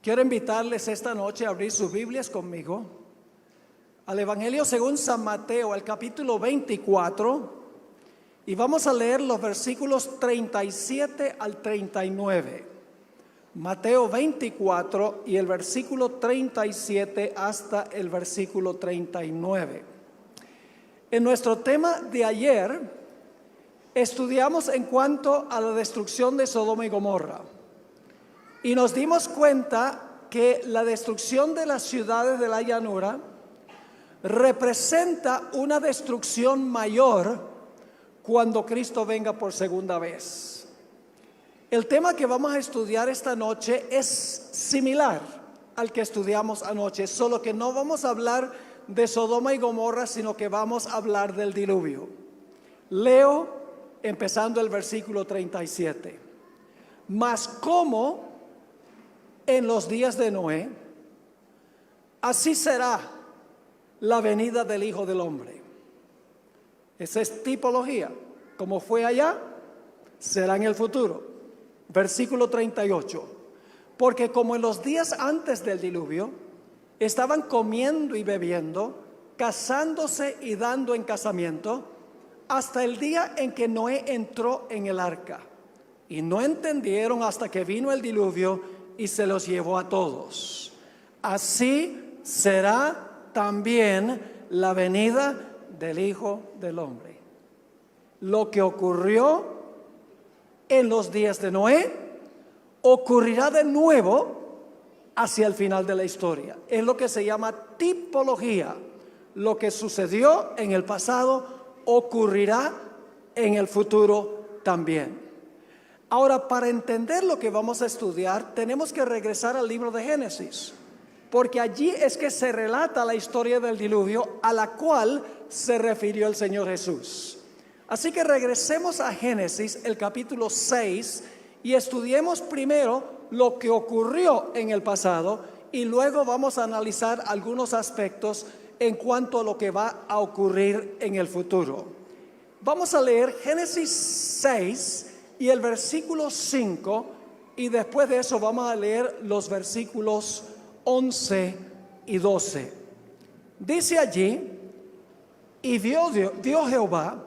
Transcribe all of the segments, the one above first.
Quiero invitarles esta noche a abrir sus Biblias conmigo al Evangelio según San Mateo, al capítulo 24, y vamos a leer los versículos 37 al 39. Mateo 24 y el versículo 37 hasta el versículo 39. En nuestro tema de ayer estudiamos en cuanto a la destrucción de Sodoma y Gomorra. Y nos dimos cuenta que la destrucción de las ciudades de la llanura representa una destrucción mayor cuando Cristo venga por segunda vez. El tema que vamos a estudiar esta noche es similar al que estudiamos anoche, solo que no vamos a hablar de Sodoma y Gomorra, sino que vamos a hablar del diluvio. Leo empezando el versículo 37. Mas como en los días de Noé, así será la venida del Hijo del Hombre. Esa es tipología. Como fue allá, será en el futuro. Versículo 38. Porque como en los días antes del diluvio, estaban comiendo y bebiendo, casándose y dando en casamiento, hasta el día en que Noé entró en el arca. Y no entendieron hasta que vino el diluvio y se los llevó a todos. Así será también la venida del Hijo del Hombre. Lo que ocurrió en los días de Noé ocurrirá de nuevo hacia el final de la historia. Es lo que se llama tipología. Lo que sucedió en el pasado ocurrirá en el futuro también. Ahora, para entender lo que vamos a estudiar, tenemos que regresar al libro de Génesis, porque allí es que se relata la historia del diluvio a la cual se refirió el Señor Jesús. Así que regresemos a Génesis, el capítulo 6, y estudiemos primero lo que ocurrió en el pasado y luego vamos a analizar algunos aspectos en cuanto a lo que va a ocurrir en el futuro. Vamos a leer Génesis 6 y el versículo 5, y después de eso vamos a leer los versículos 11 y 12. Dice allí: y vio Jehová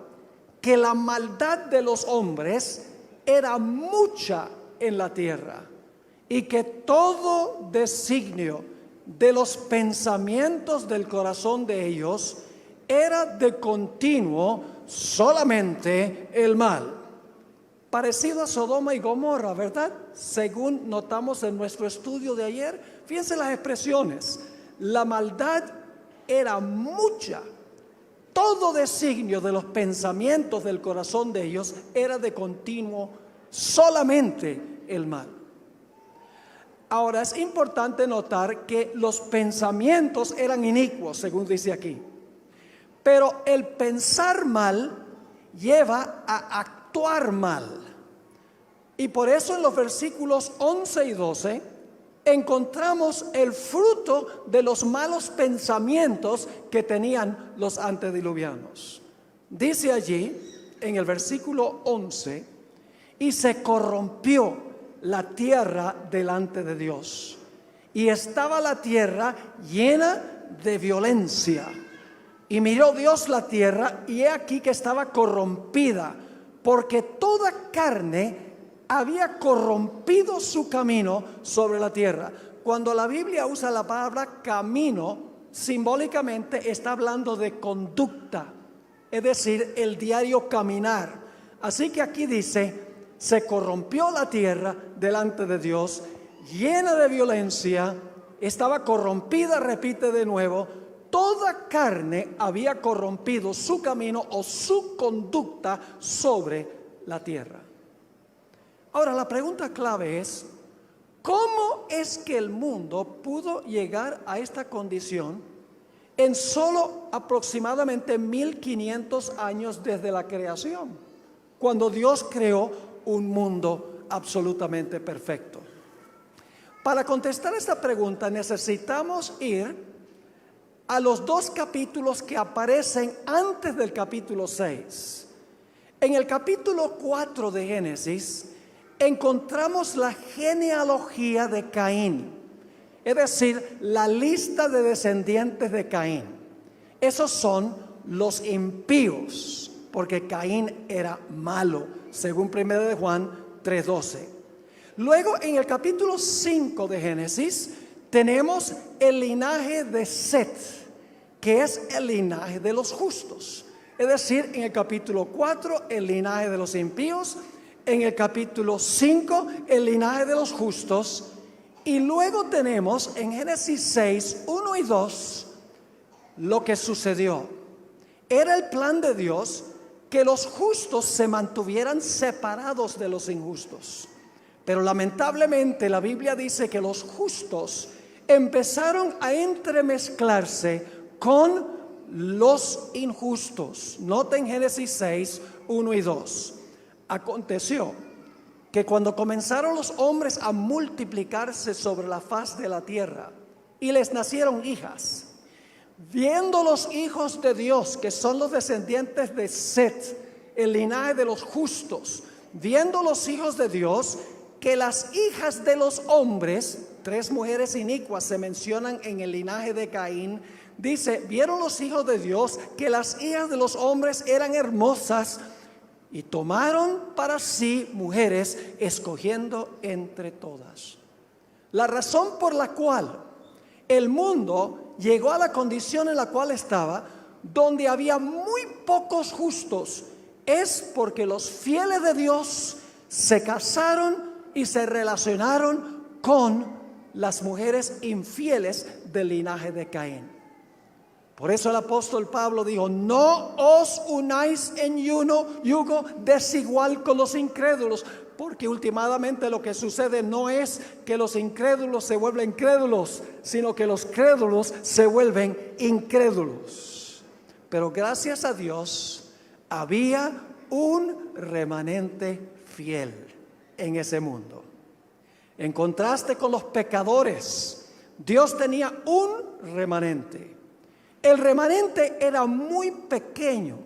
que la maldad de los hombres era mucha en la tierra, y que todo designio de los pensamientos del corazón de ellos era de continuo solamente el mal. Parecido a Sodoma y Gomorra, ¿verdad? Según notamos en nuestro estudio de ayer, fíjense las expresiones. La maldad era mucha. Todo designio de los pensamientos del corazón de ellos era de continuo solamente el mal. Ahora es importante notar que los pensamientos eran inicuos, según dice aquí. Pero el pensar mal lleva a actuar mal. Y por eso en los versículos 11 y 12 encontramos el fruto de los malos pensamientos que tenían los antediluvianos. Dice allí en el versículo 11: y se corrompió la tierra delante de Dios, y estaba la tierra llena de violencia. Y miró Dios la tierra, y he aquí que estaba corrompida, porque toda carne había corrompido su camino sobre la tierra. Cuando la Biblia usa la palabra camino, simbólicamente está hablando de conducta, es decir, el diario caminar. Así que aquí dice: se corrompió la tierra delante de Dios, llena de violencia, estaba corrompida, repite de nuevo, toda carne había corrompido su camino o su conducta sobre la tierra. Ahora, la pregunta clave es: ¿cómo es que el mundo pudo llegar a esta condición en solo aproximadamente 1500 años desde la creación, cuando Dios creó un mundo absolutamente perfecto? Para contestar esta pregunta necesitamos ir a los dos capítulos que aparecen antes del capítulo 6. En el capítulo 4 de Génesis encontramos la genealogía de Caín. es decir, la lista de descendientes de Caín. Esos son los impíos, porque Caín era malo, según 1 de Juan 3:12. Luego, en el capítulo 5 de Génesis, tenemos el linaje de Set, que es el linaje de los justos. Es decir, en el capítulo 4, el linaje de los impíos. En el capítulo 5, el linaje de los justos. Y luego tenemos en Génesis 6, 1 y 2, lo que sucedió. Era el plan de Dios que los justos se mantuvieran separados de los injustos. Pero lamentablemente la Biblia dice que los justos empezaron a entremezclarse con los injustos. Noten Génesis 6, 1 y 2. Aconteció que cuando comenzaron los hombres a multiplicarse sobre la faz de la tierra y les nacieron hijas, viendo los hijos de Dios, que son los descendientes de Set, el linaje de los justos, viendo los hijos de Dios que las hijas de los hombres, 3 mujeres inicuas se mencionan en el linaje de Caín, dice, vieron los hijos de Dios que las hijas de los hombres eran hermosas y tomaron para sí mujeres, escogiendo entre todas. La razón por la cual el mundo llegó a la condición en la cual estaba, donde había muy pocos justos, es porque los fieles de Dios se casaron y se relacionaron con las mujeres infieles del linaje de Caín. Por eso el apóstol Pablo dijo, no os unáis en yugo desigual con los incrédulos, porque últimamente lo que sucede no es que los incrédulos se vuelven crédulos, sino que los crédulos se vuelven incrédulos. Pero gracias a Dios había un remanente fiel en ese mundo. En contraste con los pecadores, Dios tenía un remanente. El remanente era muy pequeño,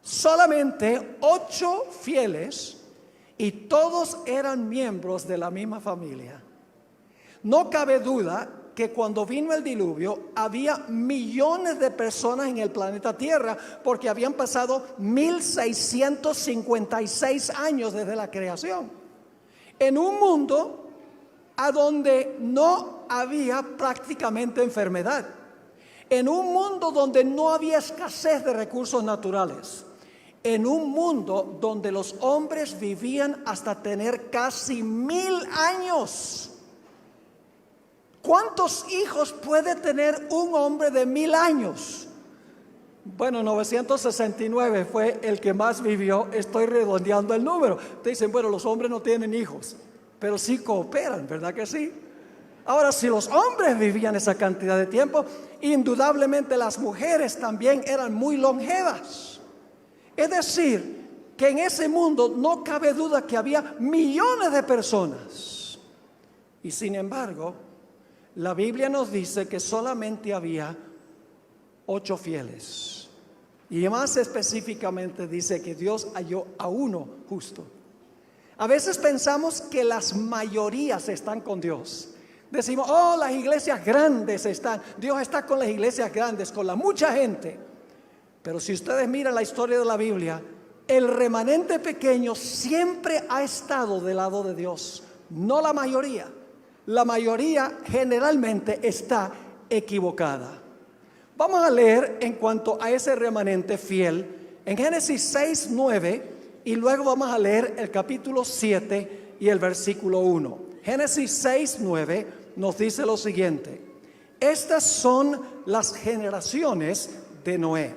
solamente 8 fieles, y todos eran miembros de la misma familia. No cabe duda que cuando vino el diluvio había millones de personas en el planeta Tierra, porque habían pasado 1656 años desde la creación, en un mundo a donde no había prácticamente enfermedad, en un mundo donde no había escasez de recursos naturales, en un mundo donde los hombres vivían hasta tener casi 1000 años. ¿Cuántos hijos puede tener un hombre de 1000 años? Bueno, 969 fue el que más vivió. Estoy redondeando el número. Te dicen, bueno, los hombres no tienen hijos, pero sí cooperan, ¿verdad que sí? Ahora, si los hombres vivían esa cantidad de tiempo, indudablemente las mujeres también eran muy longevas. Es decir, que en ese mundo no cabe duda que había millones de personas. Y sin embargo, la Biblia nos dice que solamente había 8 fieles. Y más específicamente dice que Dios halló a uno justo. A veces pensamos que las mayorías están con Dios. Decimos, oh, las iglesias grandes están. Dios está con las iglesias grandes, con la mucha gente. Pero si ustedes miran la historia de la Biblia, el remanente pequeño siempre ha estado del lado de Dios, no la mayoría. La mayoría generalmente está equivocada. Vamos a leer en cuanto a ese remanente fiel en Génesis 6, 9, y luego vamos a leer el capítulo 7 y el versículo 1. Génesis 6, 9 nos dice lo siguiente: estas son las generaciones de Noé.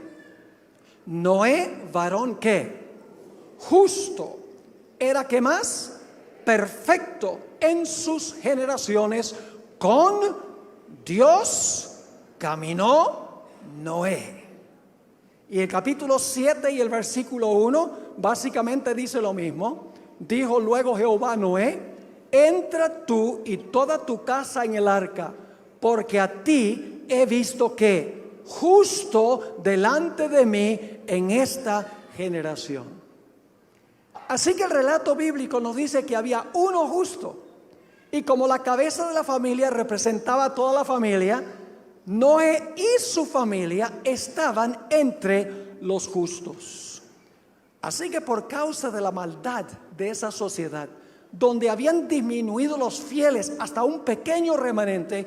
Noé, varón ¿qué? Justo. Era ¿qué más? Perfecto en sus generaciones. Con Dios caminó Noé. Y el capítulo 7 y el versículo 1 básicamente dice lo mismo. Dijo luego Jehová a Noé: entra tú y toda tu casa en el arca, porque a ti he visto que justo delante de mí en esta generación. Así que el relato bíblico nos dice que había uno justo, Y como la cabeza de la familia representaba a toda la familia, Noé y su familia estaban entre los justos. Así que por causa de la maldad de esa sociedad, donde habían disminuido los fieles hasta un pequeño remanente,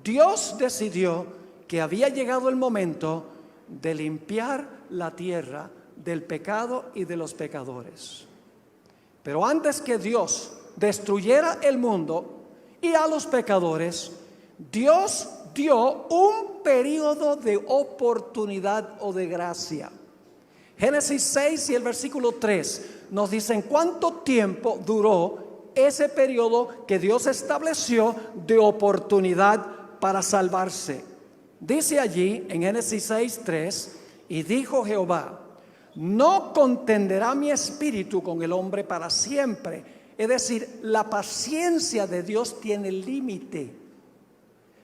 Dios decidió que había llegado el momento de limpiar la tierra del pecado y de los pecadores. Pero antes que Dios destruyera el mundo y a los pecadores, Dios dio un periodo de oportunidad o de gracia. Génesis 6 y el versículo 3 nos dicen cuánto tiempo duró ese periodo que Dios estableció de oportunidad para salvarse. Dice allí en Génesis 6, 3, y dijo Jehová: no contenderá mi espíritu con el hombre para siempre. Es decir, la paciencia de Dios tiene límite.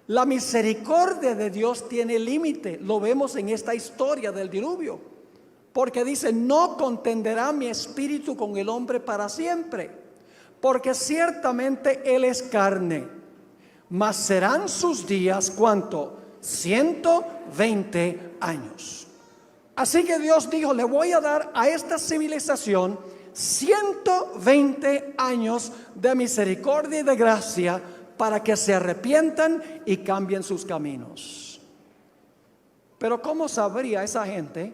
La misericordia de Dios tiene límite. Lo vemos en esta historia del diluvio. Porque dice: no contenderá mi espíritu con el hombre para siempre. Porque ciertamente él es carne. Mas serán sus días, ¿cuánto? 120 años. Así que Dios dijo: le voy a dar a esta civilización 120 años de misericordia y de gracia para que se arrepientan y cambien sus caminos. Pero ¿cómo sabría esa gente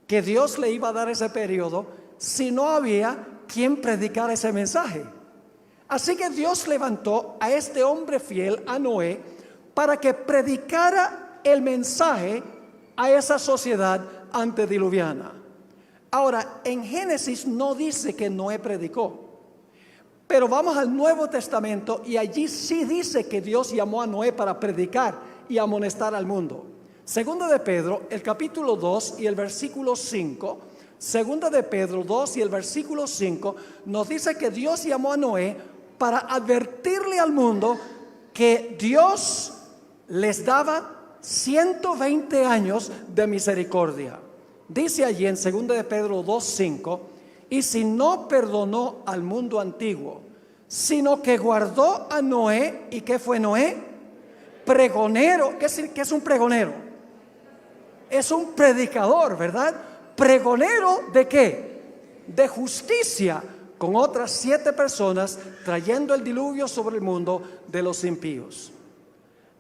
que Dios le iba a dar ese periodo si no había quien predicara ese mensaje? Así que Dios levantó a este hombre fiel, a Noé, para que predicara el mensaje a esa sociedad antediluviana. Ahora, en Génesis no dice que Noé predicó, pero vamos al Nuevo Testamento y allí sí dice que Dios llamó a Noé para predicar y amonestar al mundo. Segunda de Pedro, el capítulo 2 y el versículo 5, Segunda de Pedro 2 y el versículo 5 nos dice que Dios llamó a Noé para advertirle al mundo que Dios les daba 120 años de misericordia. Dice allí en 2 de Pedro 2:5: y si no perdonó al mundo antiguo, sino que guardó a Noé. ¿Y qué fue Noé? Pregonero. ¿Qué es un pregonero? Es un predicador, ¿verdad? Pregonero ¿de qué? De justicia, con otras 7 personas, trayendo el diluvio sobre el mundo de los impíos.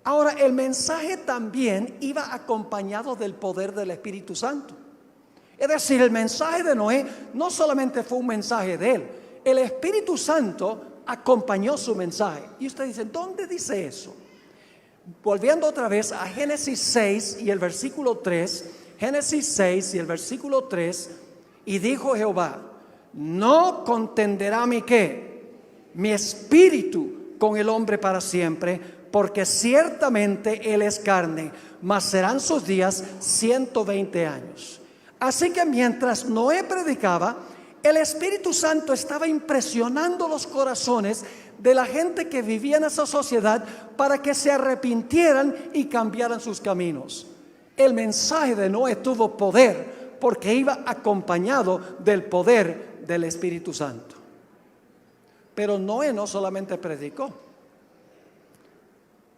Ahora, el mensaje también iba acompañado del poder del Espíritu Santo. Es decir, el mensaje de Noé no solamente fue un mensaje de él, el Espíritu Santo acompañó su mensaje. Y usted dice: ¿dónde dice eso? Volviendo otra vez a Génesis 6 y el versículo 3, Génesis 6 y el versículo 3, y dijo Jehová: no contenderá mi ¿qué? Mi espíritu con el hombre para siempre, porque ciertamente él es carne, mas serán sus días 120 años. Así que mientras Noé predicaba, el Espíritu Santo estaba impresionando los corazones de la gente que vivía en esa sociedad para que se arrepintieran y cambiaran sus caminos. El mensaje de Noé tuvo poder porque iba acompañado del poder del Espíritu Santo. Pero Noé no solamente predicó.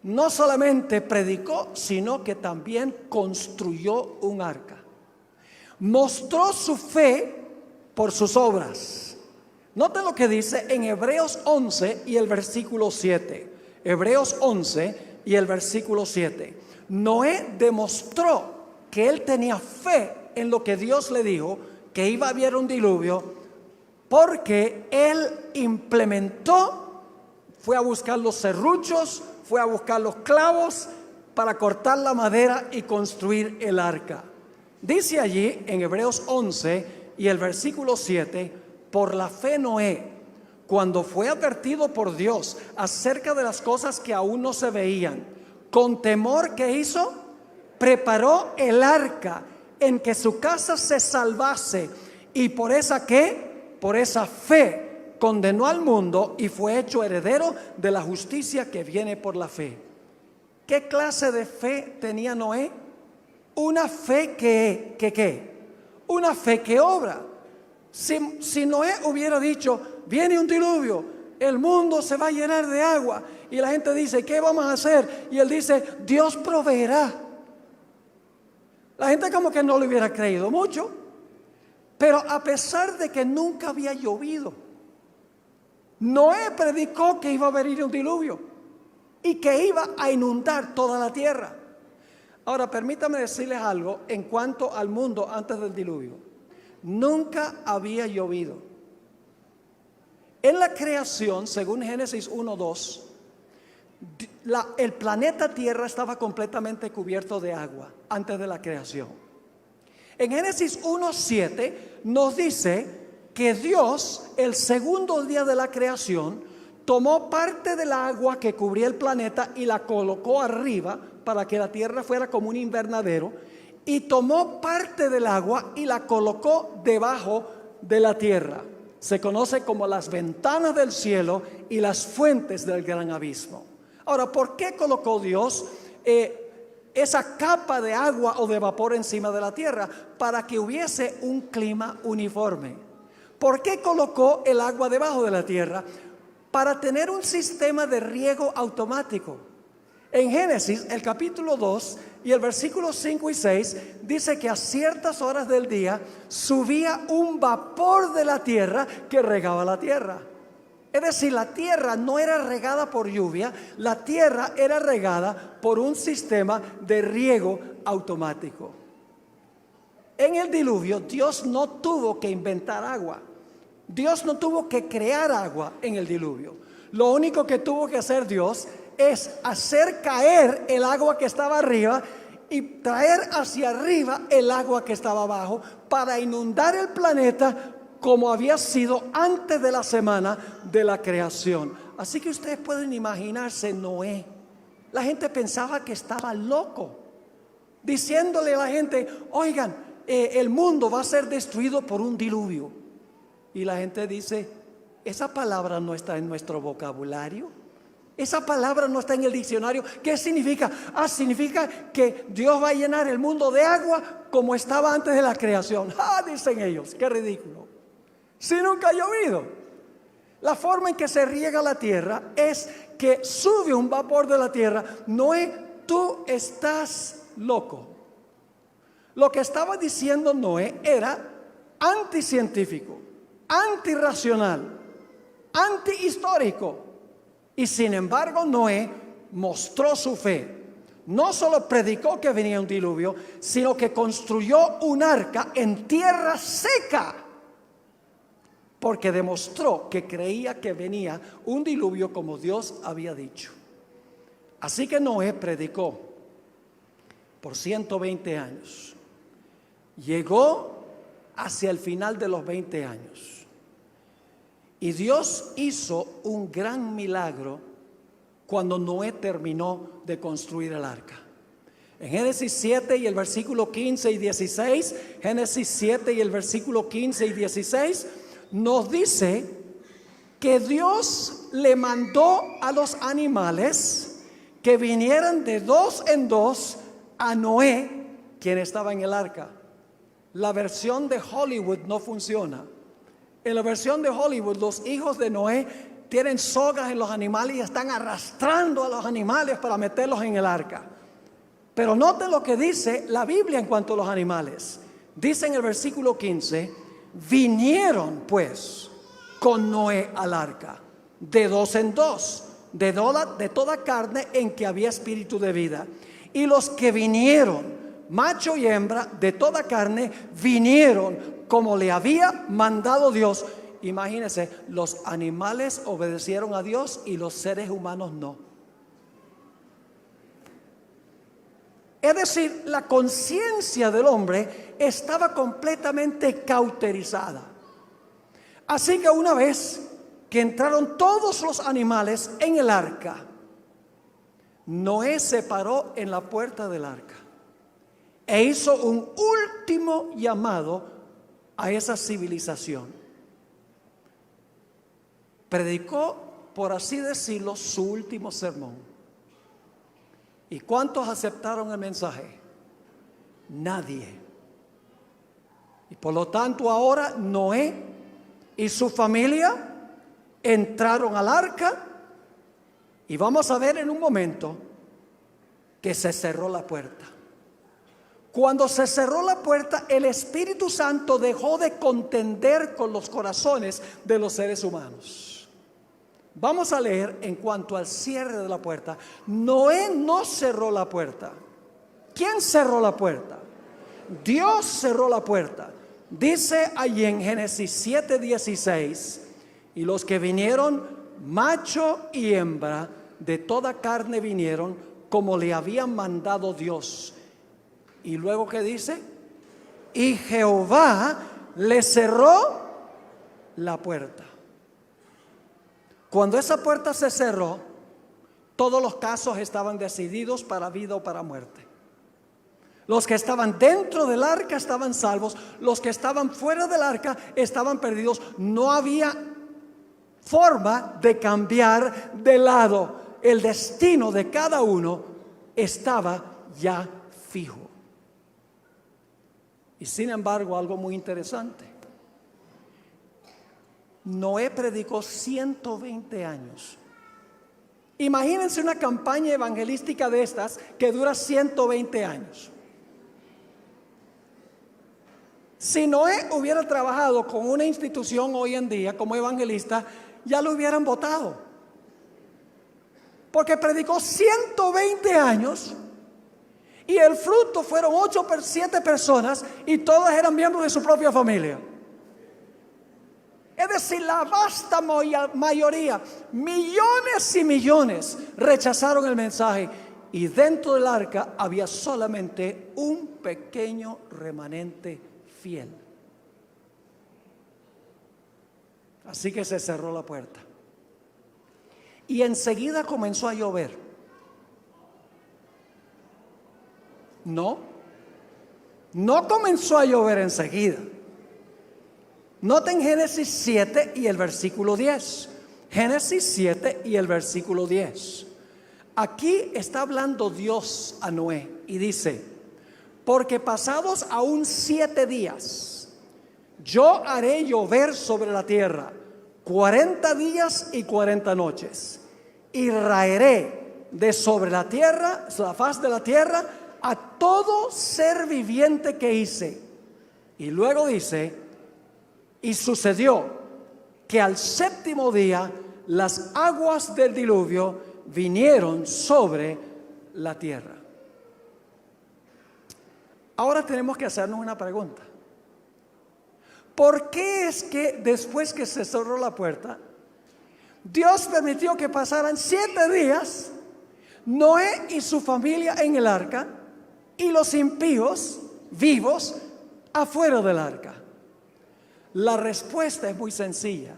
No solamente predicó, sino que también construyó un arca. Mostró su fe por sus obras. Noten lo que dice en Hebreos 11 y el versículo 7. Hebreos 11 y el versículo 7. Noé demostró que él tenía fe en lo que Dios le dijo, que iba a haber un diluvio, porque él implementó, fue a buscar los serruchos, fue a buscar los clavos para cortar la madera y construir el arca. Dice allí en Hebreos 11 y el versículo 7: por la fe Noé, cuando fue advertido por Dios acerca de las cosas que aún no se veían, con temor, ¿qué hizo? Preparó el arca en que su casa se salvase, y por esa ¿qué? Por esa fe condenó al mundo y fue hecho heredero de la justicia que viene por la fe. ¿Qué clase de fe tenía Noé? Una fe que una fe que obra. Si Noé hubiera dicho: viene un diluvio, el mundo se va a llenar de agua. Y la gente dice, ¿qué vamos a hacer? Y él dice, Dios proveerá. La gente como que no le hubiera creído mucho. Pero a pesar de que nunca había llovido, Noé predicó que iba a venir un diluvio y que iba a inundar toda la tierra. Ahora, permítame decirles algo en cuanto al mundo antes del diluvio. Nunca había llovido. En la creación, según Génesis 1:2, el planeta Tierra estaba completamente cubierto de agua antes de la creación. En Génesis 1:7 nos dice que Dios, el segundo día de la creación, tomó parte del agua que cubría el planeta y la colocó arriba para que la tierra fuera como un invernadero, y tomó parte del agua y la colocó debajo de la tierra. Se conoce como las ventanas del cielo y las fuentes del gran abismo. Ahora, ¿por qué colocó Dios esa capa de agua o de vapor encima de la tierra? Para que hubiese un clima uniforme. ¿Por qué colocó el agua debajo de la tierra? Para tener un sistema de riego automático. En Génesis, el capítulo 2 y el versículo 5 y 6 dice que a ciertas horas del día subía un vapor de la tierra que regaba la tierra. Es decir, la tierra no era regada por lluvia, la tierra era regada por un sistema de riego automático. En el diluvio, Dios no tuvo que inventar agua. Dios no tuvo que crear agua en el diluvio. Lo único que tuvo que hacer Dios es hacer caer el agua que estaba arriba y traer hacia arriba el agua que estaba abajo para inundar el planeta como había sido antes de la semana de la creación. Así que ustedes pueden imaginarse Noé. La gente pensaba que estaba loco, diciéndole a la gente, oigan, el mundo va a ser destruido por un diluvio. Y la gente dice, esa palabra no está en nuestro vocabulario. Esa palabra no está en el diccionario. ¿Qué significa? Significa que Dios va a llenar el mundo de agua como estaba antes de la creación. Dicen ellos, qué ridículo. Si nunca ha llovido. La forma en que se riega la tierra es que sube un vapor de la tierra. Noé, tú estás loco. Lo que estaba diciendo Noé era anticientífico, antirracional, antihistórico. Y sin embargo Noé mostró su fe. No solo predicó que venía un diluvio, sino que construyó un arca en tierra seca, porque demostró que creía que venía un diluvio como Dios había dicho. Así que Noé predicó por 120 años. Llegó hacia el final de los 20 años. Y Dios hizo un gran milagro cuando Noé terminó de construir el arca. En Génesis 7 y el versículo 15 y 16, Génesis 7 y el versículo 15 y 16, nos dice que Dios le mandó a los animales que vinieran de dos en dos a Noé, quien estaba en el arca. La versión de Hollywood no funciona. En la versión de Hollywood, los hijos de Noé tienen sogas en los animales y están arrastrando a los animales para meterlos en el arca. Pero noten lo que dice la Biblia en cuanto a los animales. Dice en el versículo 15, vinieron pues con Noé al arca, de dos en dos, de toda carne en que había espíritu de vida. Y los que vinieron, macho y hembra, de toda carne, vinieron como le había mandado Dios. Imagínense, los animales obedecieron a Dios y los seres humanos no. Es decir, la conciencia del hombre estaba completamente cauterizada. Así que una vez que entraron todos los animales en el arca, Noé se paró en la puerta del arca e hizo un último llamado a esa civilización. Predicó, por así decirlo, su último sermón. ¿Y cuántos aceptaron el mensaje? Nadie. Y por lo tanto ahora Noé y su familia entraron al arca y vamos a ver en un momento que se cerró la puerta. Cuando se cerró la puerta, el Espíritu Santo dejó de contender con los corazones de los seres humanos. Vamos a leer en cuanto al cierre de la puerta. Noé no cerró la puerta. ¿Quién cerró la puerta? Dios cerró la puerta. Dice allí en Génesis 7:16, y los que vinieron, macho y hembra, de toda carne vinieron, como le habían mandado Dios. Y luego, ¿qué dice? Y Jehová le cerró la puerta. Cuando esa puerta se cerró, todos los casos estaban decididos para vida o para muerte. Los que estaban dentro del arca estaban salvos, los que estaban fuera del arca estaban perdidos. No había forma de cambiar de lado. El destino de cada uno estaba ya fijo. Y sin embargo, algo muy interesante. Noé predicó 120 años. Imagínense una campaña evangelística de estas que dura 120 años. Si Noé hubiera trabajado con una institución hoy en día como evangelista, ya lo hubieran votado. Porque predicó 120 años y el fruto fueron 7 personas y todas eran miembros de su propia familia. Es decir, la vasta mayoría, millones y millones, rechazaron el mensaje. Y dentro del arca había solamente un pequeño remanente fiel. Así que se cerró la puerta. Y enseguida comenzó a llover. No comenzó a llover enseguida. Noten Génesis 7 y el versículo 10. Génesis 7 y el versículo 10. Aquí está hablando Dios a Noé y dice: porque pasados aún 7 días, yo haré llover sobre la tierra 40 días y 40 noches, y raeré de sobre la tierra, la faz de la tierra, a todo ser viviente que hice. Y luego dice: y sucedió que al 7º día las aguas del diluvio vinieron sobre la tierra. Ahora tenemos que hacernos una pregunta. ¿Por qué es que después que se cerró la puerta, Dios permitió que pasaran 7 días, Noé y su familia en el arca y los impíos vivos afuera del arca? La respuesta es muy sencilla.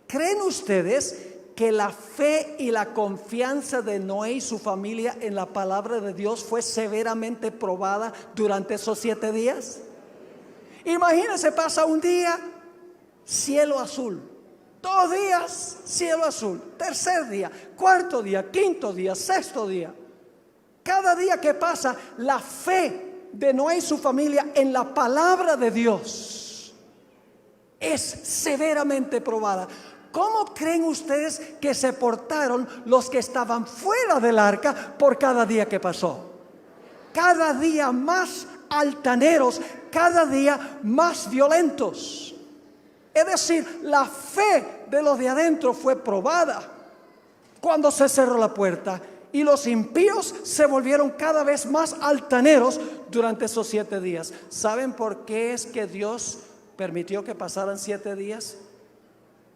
¿Creen ustedes que la fe y la confianza de Noé y su familia en la palabra de Dios fue severamente probada durante esos 7 días? Imagínense, pasa un día, cielo azul. 2 días, cielo azul. 3er día, 4º día, 5º día, 6º día. Cada día que pasa, la fe de Noé y su familia en la palabra de Dios es severamente probada. ¿Cómo creen ustedes que se portaron los que estaban fuera del arca por cada día que pasó? Cada día más altaneros, cada día más violentos. Es decir, la fe de los de adentro fue probada cuando se cerró la puerta, y los impíos se volvieron cada vez más altaneros durante esos 7 días. ¿Saben por qué es que Dios permitió que pasaran 7 días?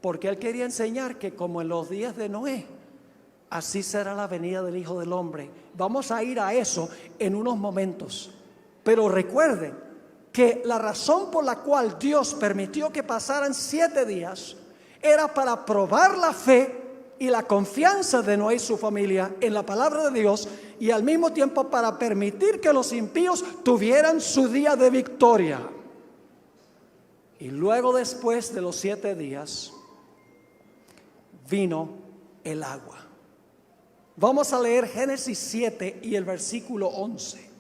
Porque Él quería enseñar que como en los días de Noé, así será la venida del Hijo del Hombre. Vamos a ir a eso en unos momentos. Pero recuerden que la razón por la cual Dios permitió que pasaran 7 días era para probar la fe y la confianza de Noé y su familia en la palabra de Dios, y al mismo tiempo para permitir que los impíos tuvieran su día de victoria. Y luego, después de los 7 días, vino el agua. Vamos a leer Génesis 7 y el versículo 11.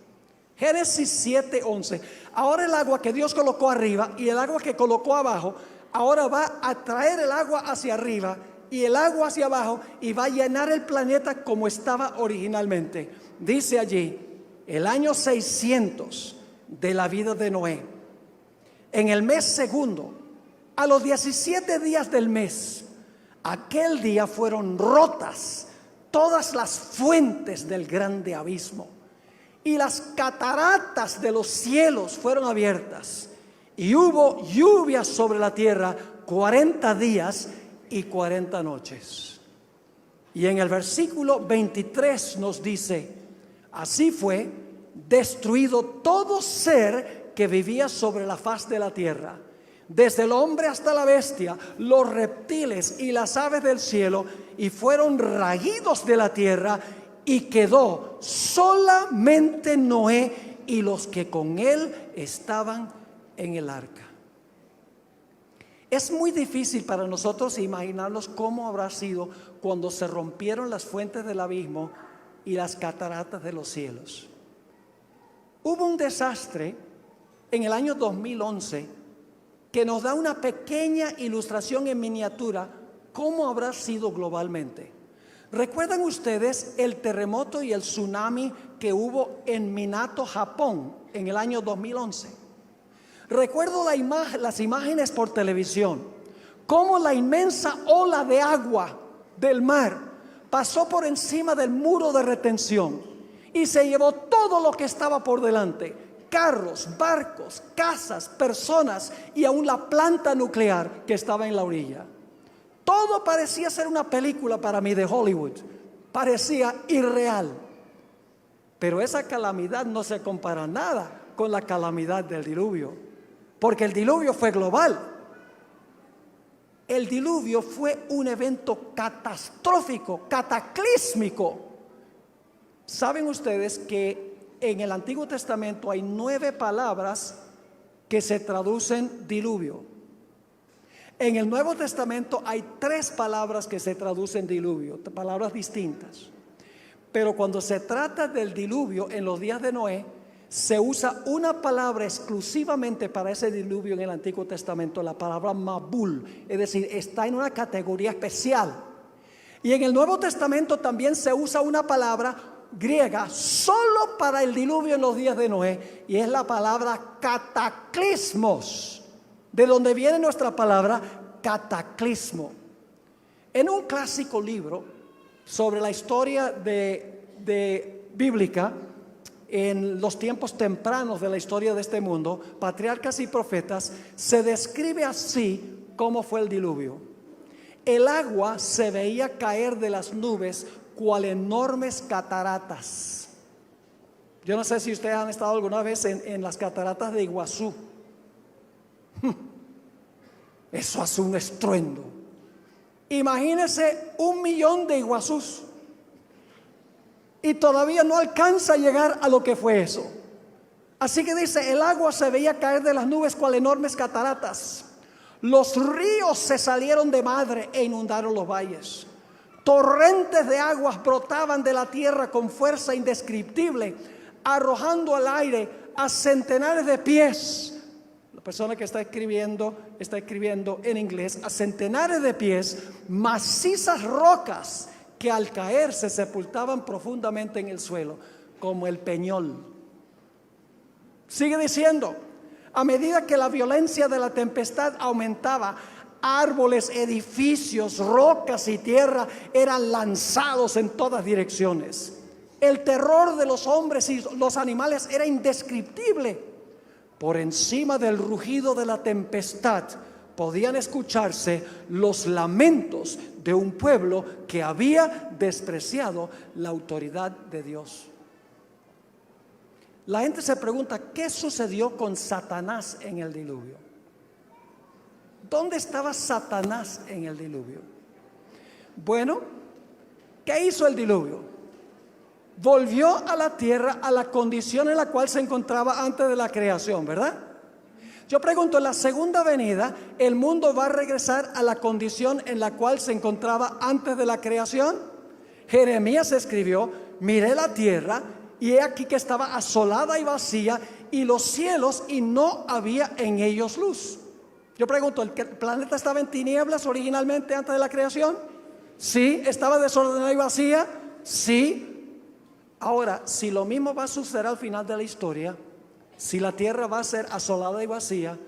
Génesis 7, 11. Ahora el agua que Dios colocó arriba y el agua que colocó abajo, ahora va a traer el agua hacia arriba y el agua hacia abajo y va a llenar el planeta como estaba originalmente. Dice allí, el año 600 de la vida de Noé, en el mes segundo, a los 17 días del mes, aquel día fueron rotas todas las fuentes del grande abismo y las cataratas de los cielos fueron abiertas y hubo lluvia sobre la tierra 40 días y 40 noches. Y en el versículo 23 nos dice, así fue destruido todo ser que vivía sobre la faz de la tierra, desde el hombre hasta la bestia, los reptiles y las aves del cielo, y fueron raídos de la tierra, y quedó solamente Noé y los que con él estaban en el arca. Es muy difícil para nosotros imaginarnos cómo habrá sido cuando se rompieron las fuentes del abismo y las cataratas de los cielos. Hubo un desastre en el año 2011 que nos da una pequeña ilustración en miniatura cómo habrá sido globalmente. ¿Recuerdan ustedes el terremoto y el tsunami que hubo en Minato, Japón, en el año 2011? Recuerdo las imágenes por televisión, cómo la inmensa ola de agua del mar pasó por encima del muro de retención y se llevó todo lo que estaba por delante. Carros, barcos, casas, personas y aún la planta nuclear que estaba en la orilla. Todo parecía ser una película para mí de Hollywood. Parecía irreal. Pero esa calamidad no se compara nada con la calamidad del diluvio, porque el diluvio fue global. El diluvio fue un evento catastrófico, cataclísmico. ¿Saben ustedes que en el Antiguo Testamento hay 9 palabras que se traducen diluvio? En el Nuevo Testamento hay 3 palabras que se traducen diluvio, palabras distintas. Pero cuando se trata del diluvio en los días de Noé, se usa una palabra exclusivamente para ese diluvio en el Antiguo Testamento, la palabra Mabul, es decir, está en una categoría especial. Y en el Nuevo Testamento también se usa una palabra griega solo para el diluvio en los días de Noé, y es la palabra cataclismos, de donde viene nuestra palabra cataclismo. En un clásico libro sobre la historia de bíblica en los tiempos tempranos de la historia de este mundo, Patriarcas y Profetas, se describe así cómo fue el diluvio. El agua se veía caer de las nubes cual enormes cataratas. Yo no sé si ustedes han estado alguna vez en las cataratas de Iguazú. Eso hace un estruendo. Imagínense 1 millón de Iguazús y todavía no alcanza a llegar a lo que fue eso. Así que dice, el agua se veía caer de las nubes cual enormes cataratas. Los ríos se salieron de madre e inundaron los valles. Torrentes de aguas brotaban de la tierra con fuerza indescriptible, arrojando al aire a centenares de pies. La persona que está escribiendo en inglés, a centenares de pies, macizas rocas que al caer se sepultaban profundamente en el suelo, como el peñol. Sigue diciendo, a medida que la violencia de la tempestad aumentaba, árboles, edificios, rocas y tierra eran lanzados en todas direcciones. El terror de los hombres y los animales era indescriptible. Por encima del rugido de la tempestad podían escucharse los lamentos de un pueblo que había despreciado la autoridad de Dios. La gente se pregunta, ¿qué sucedió con Satanás en el diluvio? ¿Dónde estaba Satanás en el diluvio? Bueno, ¿qué hizo el diluvio? Volvió a la tierra a la condición en la cual se encontraba antes de la creación, ¿verdad? Yo pregunto, en la segunda venida, ¿el mundo va a regresar a la condición en la cual se encontraba antes de la creación? Jeremías escribió, miré la tierra y he aquí que estaba asolada y vacía, y los cielos y no había en ellos luz. Yo pregunto, ¿el planeta estaba en tinieblas originalmente antes de la creación? Sí. ¿Estaba desordenada y vacía? Sí. Ahora, si lo mismo va a suceder al final de la historia, si la tierra va a ser asolada y vacía,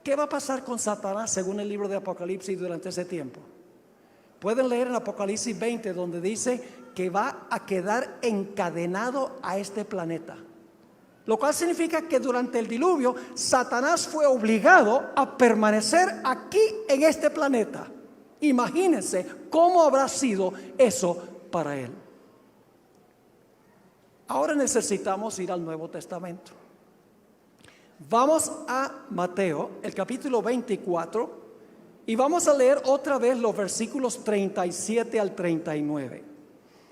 ¿qué va a pasar con Satanás según el libro de Apocalipsis durante ese tiempo? Pueden leer en Apocalipsis 20 donde dice que va a quedar encadenado a este planeta. Lo cual significa que durante el diluvio Satanás fue obligado a permanecer aquí en este planeta. Imagínense cómo habrá sido eso para él. Ahora necesitamos ir al Nuevo Testamento. Vamos a Mateo, el capítulo 24, y vamos a leer otra vez los versículos 37 al 39.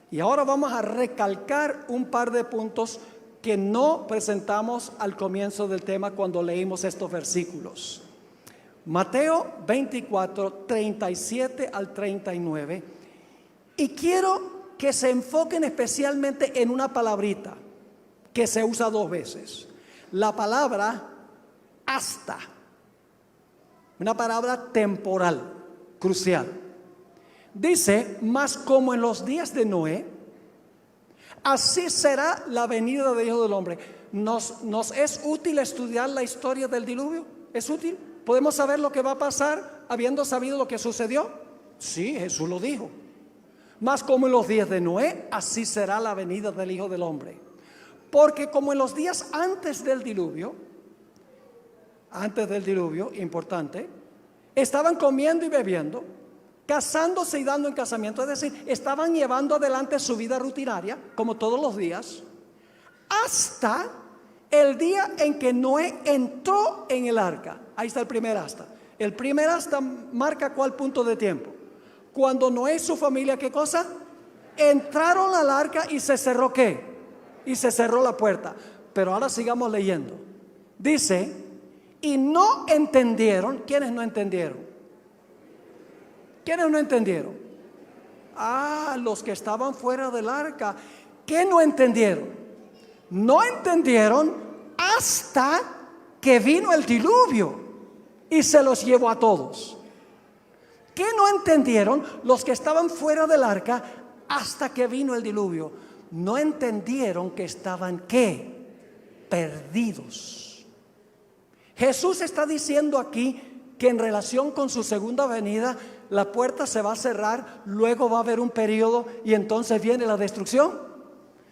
Y ahora vamos a recalcar un par de puntos que no presentamos al comienzo del tema cuando leímos estos versículos. Mateo 24, 37 al 39. Y quiero que se enfoquen especialmente en una palabrita que se usa 2 veces. La palabra hasta. Una palabra temporal, crucial. Dice, mas como en los días de Noé, así será la venida del Hijo del Hombre. ¿Nos es útil estudiar la historia del diluvio? ¿Es útil? ¿Podemos saber lo que va a pasar habiendo sabido lo que sucedió? Sí, Jesús lo dijo. Mas como en los días de Noé, así será la venida del Hijo del Hombre. Porque como en los días antes del diluvio, importante, estaban comiendo y bebiendo, casándose y dando en casamiento, es decir, estaban llevando adelante su vida rutinaria, como todos los días, hasta el día en que Noé entró en el arca. Ahí está el primer hasta. El primer hasta marca cuál punto de tiempo. Cuando Noé y su familia, ¿qué cosa? Entraron al arca y se cerró ¿qué? Y se cerró la puerta. Pero ahora sigamos leyendo. Dice, y no entendieron. ¿Quiénes no entendieron? ¿Quiénes no entendieron? Los que estaban fuera del arca. ¿Qué no entendieron? No entendieron hasta que vino el diluvio y se los llevó a todos. ¿Qué no entendieron los que estaban fuera del arca hasta que vino el diluvio? No entendieron que estaban ¿qué? Perdidos. Jesús está diciendo aquí que en relación con su segunda venida, la puerta se va a cerrar, luego va a haber un periodo y entonces viene la destrucción.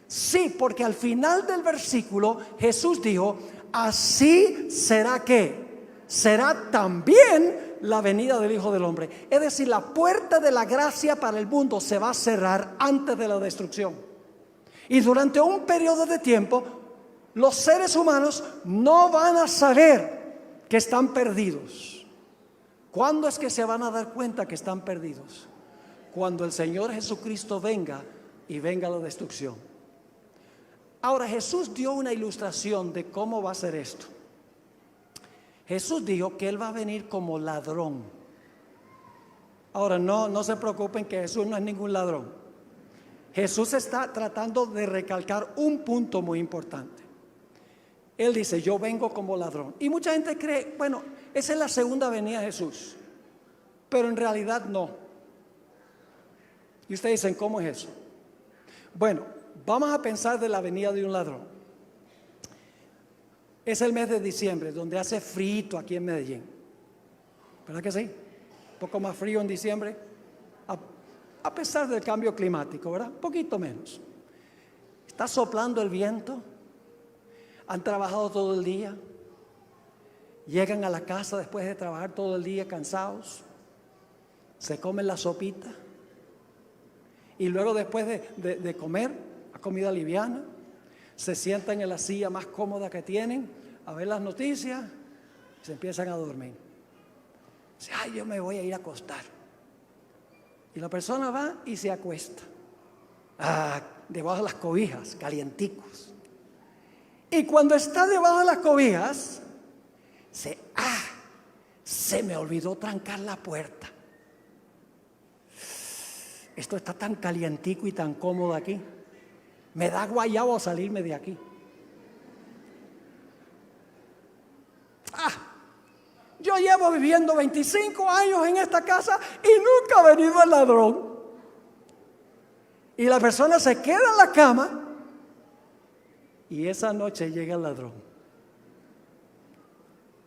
Sí, porque al final del versículo Jesús dijo, así será ¿qué? Será también la venida del Hijo del Hombre. Es decir, la puerta de la gracia para el mundo se va a cerrar antes de la destrucción. Y durante un periodo de tiempo, los seres humanos no van a saber que están perdidos. ¿Cuándo es que se van a dar cuenta que están perdidos? Cuando el Señor Jesucristo venga y venga la destrucción. Ahora, Jesús dio una ilustración de cómo va a ser esto. Jesús dijo que Él va a venir como ladrón. Ahora, no se preocupen que Jesús no es ningún ladrón. Jesús está tratando de recalcar un punto muy importante. Él dice, yo vengo como ladrón. Y mucha gente cree, bueno, esa es la segunda venida de Jesús. Pero en realidad no. Y ustedes dicen, ¿cómo es eso? Bueno, vamos a pensar de la venida de un ladrón. Es el mes de diciembre, donde hace frío aquí en Medellín. ¿Verdad que sí? Un poco más frío en diciembre. A pesar del cambio climático, ¿verdad? Un poquito menos. Está soplando el viento. Han trabajado todo el día. Llegan a la casa después de trabajar todo el día cansados. Se comen la sopita. Y luego después de comer, la comida liviana, se sientan en la silla más cómoda que tienen a ver las noticias y se empiezan a dormir. Dice, yo me voy a ir a acostar. Y la persona va y se acuesta. Debajo de las cobijas, calienticos. Y cuando está debajo de las cobijas, se me olvidó trancar la puerta. Esto está tan calientico y tan cómodo aquí. Me da guayabo salirme de aquí. Yo llevo llevo viviendo 25 años en esta casa y nunca ha venido el ladrón. Y la persona se queda en la cama y esa noche llega el ladrón.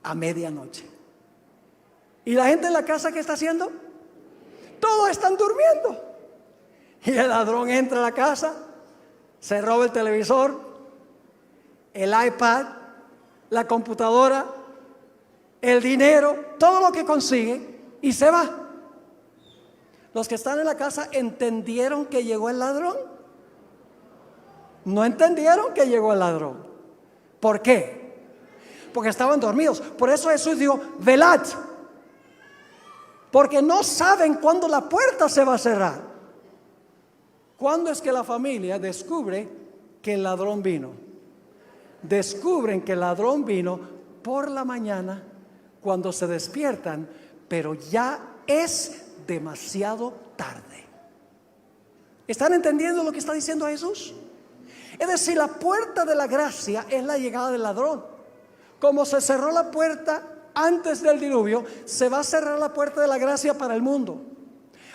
A medianoche. ¿Y la gente en la casa qué está haciendo? Todos están durmiendo. Y el ladrón entra a la casa, se roba el televisor, el iPad, la computadora, el dinero, todo lo que consigue y se va. Los que están en la casa entendieron que llegó el ladrón. No entendieron que llegó el ladrón. ¿Por qué? Porque estaban dormidos. Por eso Jesús dijo, velad. Porque no saben cuándo la puerta se va a cerrar. ¿Cuándo es que la familia descubre que el ladrón vino? Descubren que el ladrón vino por la mañana cuando se despiertan, pero ya es demasiado tarde. ¿Están entendiendo lo que está diciendo Jesús? Es decir, la puerta de la gracia es la llegada del ladrón. Como se cerró la puerta antes del diluvio, se va a cerrar la puerta de la gracia para el mundo.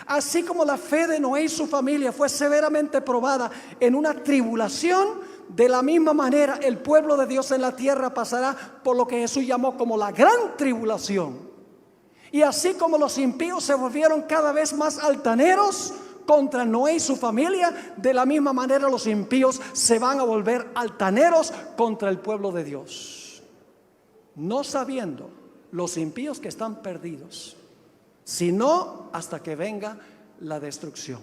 Así como la fe de Noé y su familia fue severamente probada en una tribulación, de la misma manera el pueblo de Dios en la tierra pasará por lo que Jesús llamó como la gran tribulación. Y así como los impíos se volvieron cada vez más altaneros contra Noé y su familia, de la misma manera los impíos se van a volver altaneros contra el pueblo de Dios. No sabiendo los impíos que están perdidos, sino hasta que venga la destrucción.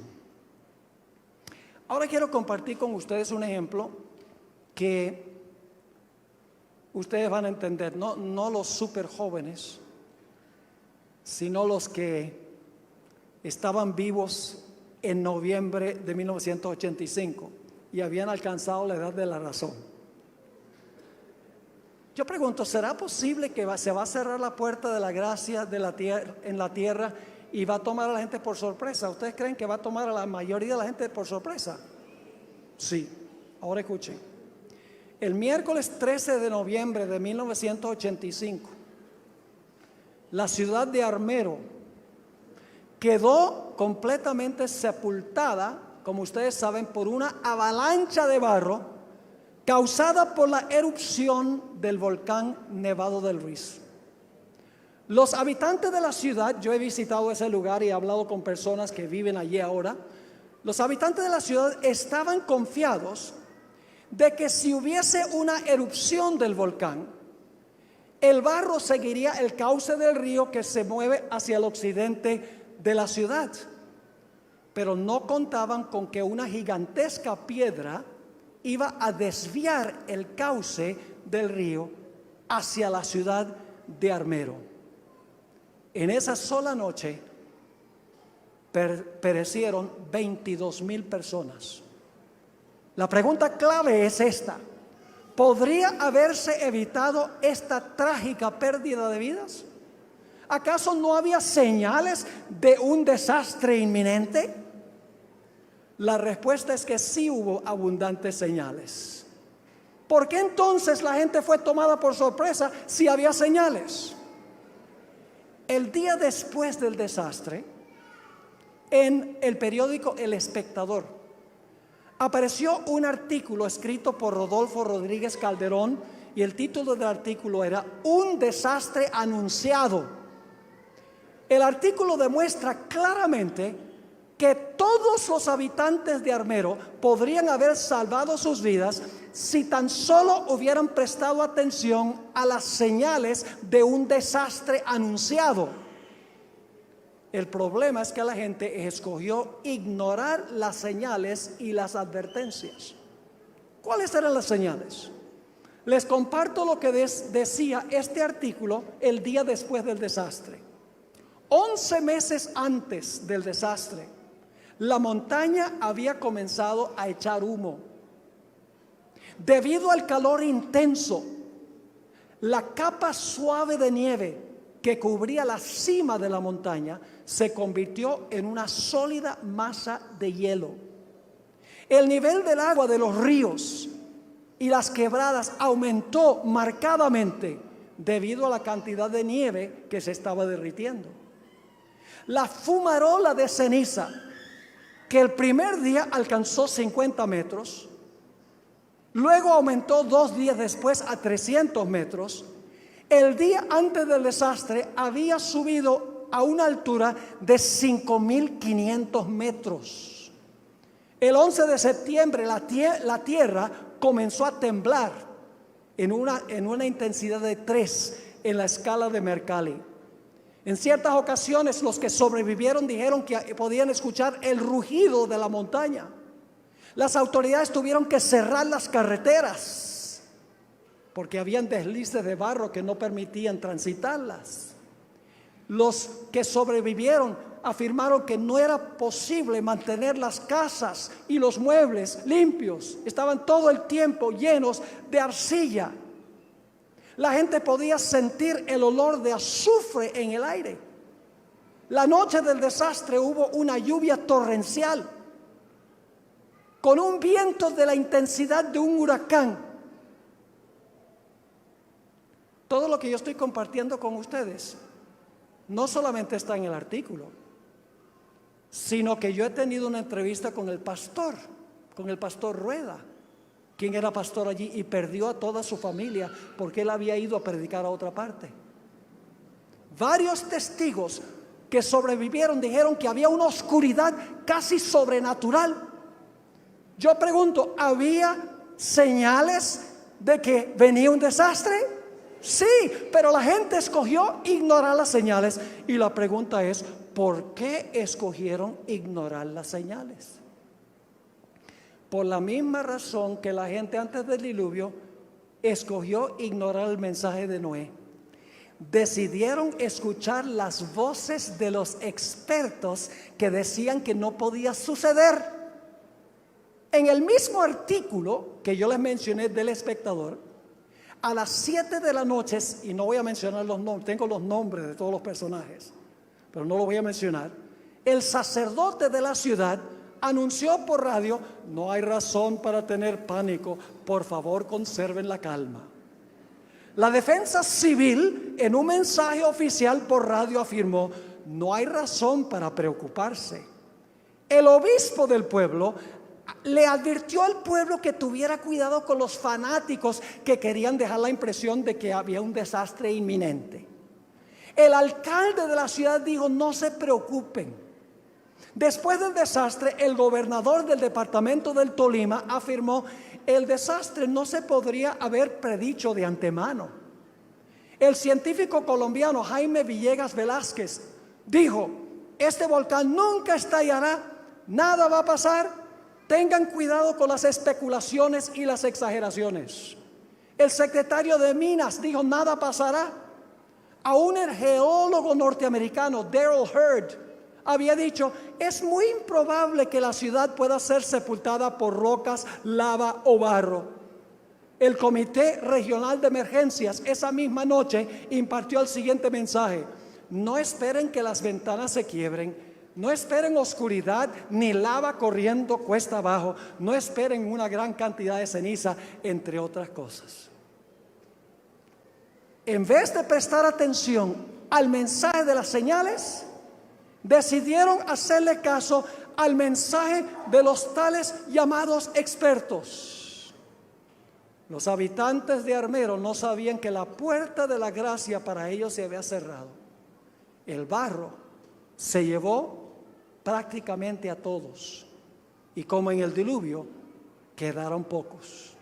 Ahora quiero compartir con ustedes un ejemplo que ustedes van a entender, no los súper jóvenes, sino los que estaban vivos en noviembre de 1985 y habían alcanzado la edad de la razón. Yo pregunto, ¿será posible que se va a cerrar la puerta de la gracia de la tierra, en la tierra y va a tomar a la gente por sorpresa? ¿Ustedes creen que va a tomar a la mayoría de la gente por sorpresa? Sí. Ahora escuchen. El miércoles 13 de noviembre de 1985, la ciudad de Armero quedó completamente sepultada, como ustedes saben, por una avalancha de barro causada por la erupción del volcán Nevado del Ruiz. Los habitantes de la ciudad, yo he visitado ese lugar y he hablado con personas que viven allí ahora. Los habitantes de la ciudad estaban confiados de que si hubiese una erupción del volcán, el barro seguiría el cauce del río que se mueve hacia el occidente de la ciudad. Pero no contaban con que una gigantesca piedra iba a desviar el cauce del río hacia la ciudad de Armero. En esa sola noche perecieron 22,000 personas. La pregunta clave es esta: ¿podría haberse evitado esta trágica pérdida de vidas? ¿Acaso no había señales de un desastre inminente? La respuesta es que sí hubo abundantes señales. ¿Por qué entonces la gente fue tomada por sorpresa si había señales? El día después del desastre, en el periódico El Espectador, apareció un artículo escrito por Rodolfo Rodríguez Calderón y el título del artículo era "Un desastre anunciado". El artículo demuestra claramente que todos los habitantes de Armero podrían haber salvado sus vidas si tan solo hubieran prestado atención a las señales de un desastre anunciado. El problema es que la gente escogió ignorar las señales y las advertencias. ¿Cuáles eran las señales? Les comparto lo que decía este artículo el día después del desastre. 11 meses antes del desastre, la montaña había comenzado a echar humo. Debido al calor intenso, la capa suave de nieve que cubría la cima de la montaña se convirtió en una sólida masa de hielo. El nivel del agua de los ríos y las quebradas aumentó marcadamente debido a la cantidad de nieve que se estaba derritiendo. La fumarola de ceniza, que el primer día alcanzó 50 metros, luego aumentó 2 días después a 300 metros, el día antes del desastre había subido a una altura de 5.500 metros. El 11 de septiembre la tierra comenzó a temblar en una intensidad de 3 en la escala de Mercalli. En ciertas ocasiones los que sobrevivieron dijeron que podían escuchar el rugido de la montaña. Las autoridades tuvieron que cerrar las carreteras porque habían deslices de barro que no permitían transitarlas. Los que sobrevivieron afirmaron que no era posible mantener las casas y los muebles limpios. Estaban todo el tiempo llenos de arcilla. La gente podía sentir el olor de azufre en el aire. La noche del desastre hubo una lluvia torrencial con un viento de la intensidad de un huracán. Todo lo que yo estoy compartiendo con ustedes no solamente está en el artículo, sino que yo he tenido una entrevista con el pastor Rueda, quien era pastor allí y perdió a toda su familia porque él había ido a predicar a otra parte. Varios testigos que sobrevivieron dijeron que había una oscuridad casi sobrenatural. Yo pregunto, ¿había señales de que venía un desastre? Sí, pero la gente escogió ignorar las señales. Y la pregunta es, ¿por qué escogieron ignorar las señales? Por la misma razón que la gente antes del diluvio escogió ignorar el mensaje de Noé. Decidieron escuchar las voces de los expertos que decían que no podía suceder. En el mismo artículo que yo les mencioné del Espectador, a las 7 de la noche, y no voy a mencionar los nombres, tengo los nombres de todos los personajes, pero no lo voy a mencionar, el sacerdote de la ciudad anunció por radio: no hay razón para tener pánico, por favor conserven la calma. La defensa civil en un mensaje oficial por radio afirmó: no hay razón para preocuparse. El obispo del pueblo le advirtió al pueblo que tuviera cuidado con los fanáticos que querían dejar la impresión de que había un desastre inminente. El alcalde de la ciudad dijo: no se preocupen. Después del desastre, el gobernador del departamento del Tolima afirmó: el desastre no se podría haber predicho de antemano. El científico colombiano Jaime Villegas Velázquez dijo: este volcán nunca estallará, nada va a pasar, tengan cuidado con las especulaciones y las exageraciones. El secretario de Minas dijo: nada pasará. Aún el geólogo norteamericano Daryl Hurd había dicho: es muy improbable que la ciudad pueda ser sepultada por rocas, lava o barro. El Comité Regional de Emergencias esa misma noche impartió el siguiente mensaje: no esperen que las ventanas se quiebren, no esperen oscuridad ni lava corriendo cuesta abajo, no esperen una gran cantidad de ceniza, entre otras cosas. En vez de prestar atención al mensaje de las señales, decidieron hacerle caso al mensaje de los tales llamados expertos. Los habitantes de Armero no sabían que la puerta de la gracia para ellos se había cerrado. El barro se llevó prácticamente a todos, y como en el diluvio, quedaron pocos.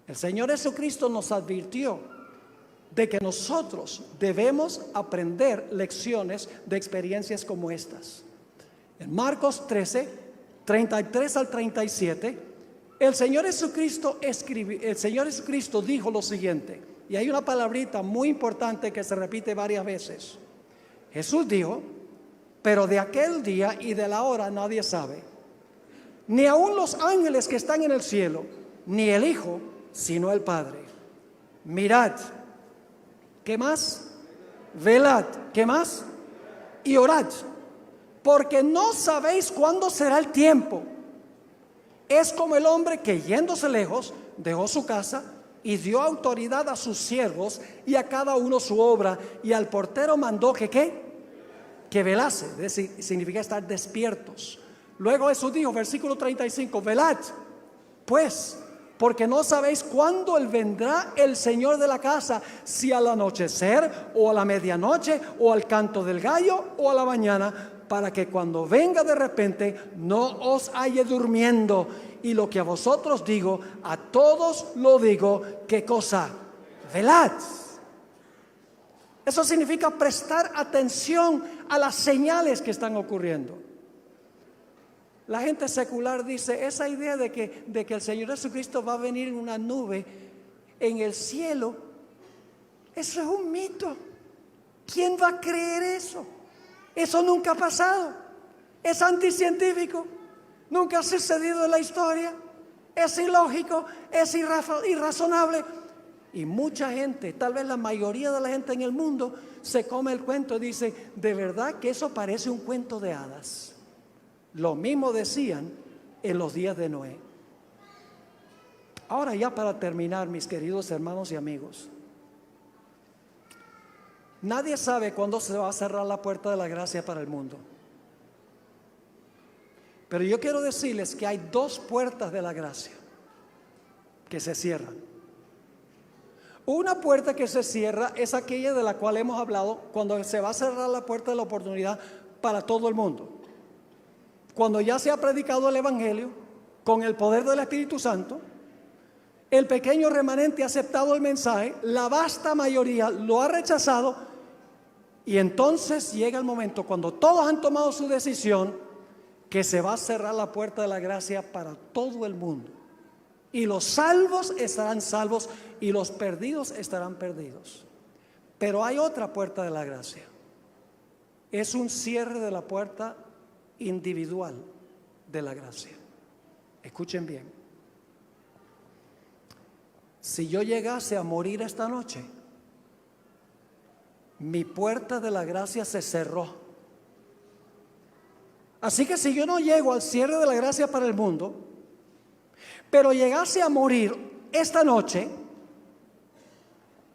El Señor Jesucristo nos advirtió de que nosotros debemos aprender lecciones de experiencias como estas. En Marcos 13, 33 al 37, el Señor Jesucristo dijo lo siguiente, y hay una palabrita muy importante que se repite varias veces. Jesús dijo: pero de aquel día y de la hora nadie sabe, ni aun los ángeles que están en el cielo, ni el Hijo, sino el Padre. Mirad, ¿qué más? Velad, ¿qué más? Y orad, porque no sabéis cuándo será el tiempo. Es como el hombre que, yéndose lejos, dejó su casa y dio autoridad a sus siervos y a cada uno su obra, y al portero mandó que ¿qué? Que velase, es decir, significa estar despiertos. Luego Jesús dijo, versículo 35, velad pues, porque no sabéis cuándo vendrá el Señor de la casa, si al anochecer o a la medianoche o al canto del gallo o a la mañana, para que cuando venga de repente no os halle durmiendo. Y lo que a vosotros digo, a todos lo digo, ¿qué cosa? Velad. Eso significa prestar atención a las señales que están ocurriendo. La gente secular dice, esa idea de que el Señor Jesucristo va a venir en una nube en el cielo, eso es un mito. ¿Quién va a creer eso? Eso nunca ha pasado. Es anticientífico. Nunca ha sucedido en la historia. Es ilógico, es irrazonable. Y mucha gente, tal vez la mayoría de la gente en el mundo, se come el cuento y dice, de verdad que eso parece un cuento de hadas. Lo mismo decían en los días de Noé. Ahora ya para terminar, mis queridos hermanos y amigos, nadie sabe cuándo se va a cerrar la puerta de la gracia para el mundo. Pero yo quiero decirles que hay dos puertas de la gracia que se cierran. Una puerta que se cierra es aquella de la cual hemos hablado, cuando se va a cerrar la puerta de la oportunidad para todo el mundo. Cuando ya se ha predicado el Evangelio con el poder del Espíritu Santo, el pequeño remanente ha aceptado el mensaje, la vasta mayoría lo ha rechazado, y entonces llega el momento cuando todos han tomado su decisión, que se va a cerrar la puerta de la gracia para todo el mundo. Y los salvos estarán salvos y los perdidos estarán perdidos. Pero hay otra puerta de la gracia. Es un cierre de la puerta individual de la gracia. Escuchen bien. Si yo llegase a morir esta noche, mi puerta de la gracia se cerró. Así que si yo no llego al cierre de la gracia para el mundo, pero llegase a morir esta noche,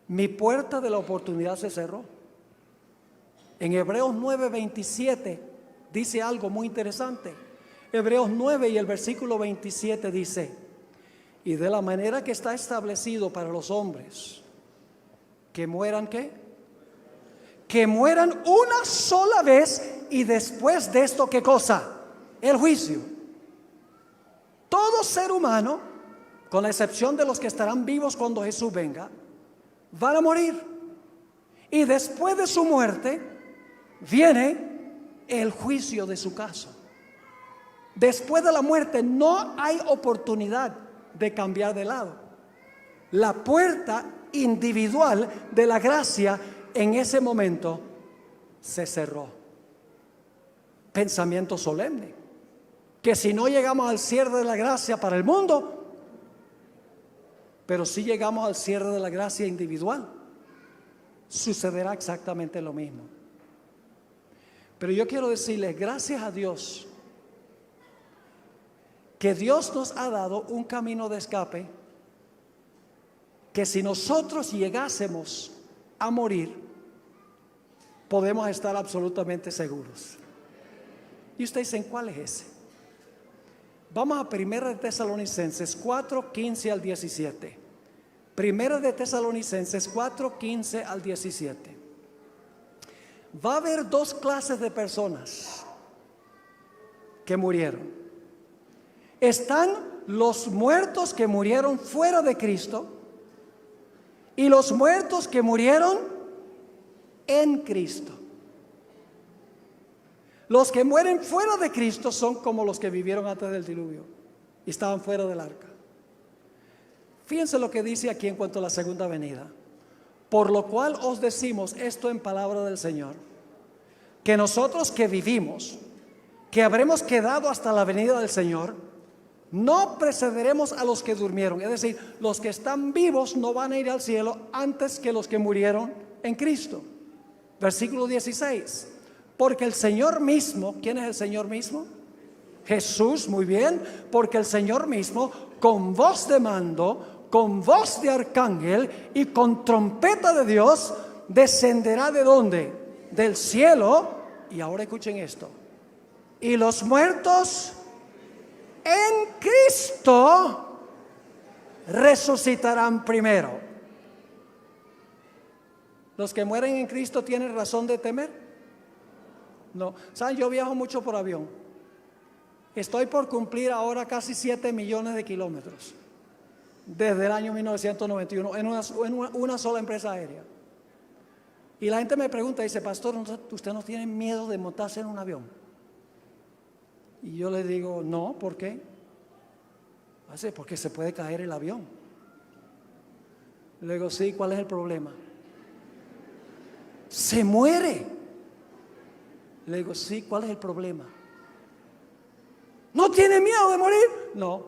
mi puerta de la oportunidad se cerró. En Hebreos 9:27 dice algo muy interesante. Hebreos 9 y el versículo 27 dice, y de la manera que está establecido para los hombres, que mueran ¿qué? Que mueran una sola vez, y después de esto ¿qué cosa? El juicio. Todo ser humano, con la excepción de los que estarán vivos cuando Jesús venga, van a morir. Y después de su muerte viene el juicio de su caso. Después de la muerte no hay oportunidad de cambiar de lado. La puerta individual de la gracia en ese momento se cerró. Pensamiento solemne, que si no llegamos al cierre de la gracia para el mundo, pero si llegamos al cierre de la gracia individual, sucederá exactamente lo mismo. Pero yo quiero decirles, gracias a Dios, que Dios nos ha dado un camino de escape, que si nosotros llegásemos a morir, podemos estar absolutamente seguros. Y ustedes dicen, ¿cuál es ese? Vamos a 1 de Tesalonicenses 4, 15 al 17. 1 de Tesalonicenses 4, 15 al 17. Va a haber dos clases de personas que murieron. Están los muertos que murieron fuera de Cristo y los muertos que murieron en Cristo. Los que mueren fuera de Cristo son como los que vivieron antes del diluvio y estaban fuera del arca. Fíjense lo que dice aquí en cuanto a la segunda venida. Por lo cual os decimos esto en palabra del Señor, que nosotros que vivimos, que habremos quedado hasta la venida del Señor, no precederemos a los que durmieron. Es decir, los que están vivos no van a ir al cielo antes que los que murieron en Cristo. Versículo 16. Porque el Señor mismo, ¿quién es el Señor mismo? Jesús, muy bien. Porque el Señor mismo, con voz de mando, con voz de arcángel y con trompeta de Dios, descenderá ¿de dónde? Del cielo. Y ahora escuchen esto. Y los muertos en Cristo resucitarán primero. ¿Los que mueren en Cristo tienen razón de temer? No. ¿Saben? Yo viajo mucho por avión. Estoy por cumplir ahora casi 7 millones de kilómetros desde el año 1991 en una sola empresa aérea. Y la gente me pregunta, dice, pastor, ¿usted no tiene miedo de montarse en un avión? Y yo le digo, no, ¿por qué? Dice, porque se puede caer el avión. Le digo, sí, ¿cuál es el problema? Se muere. Le digo, sí, ¿cuál es el problema? ¿No tiene miedo de morir? No,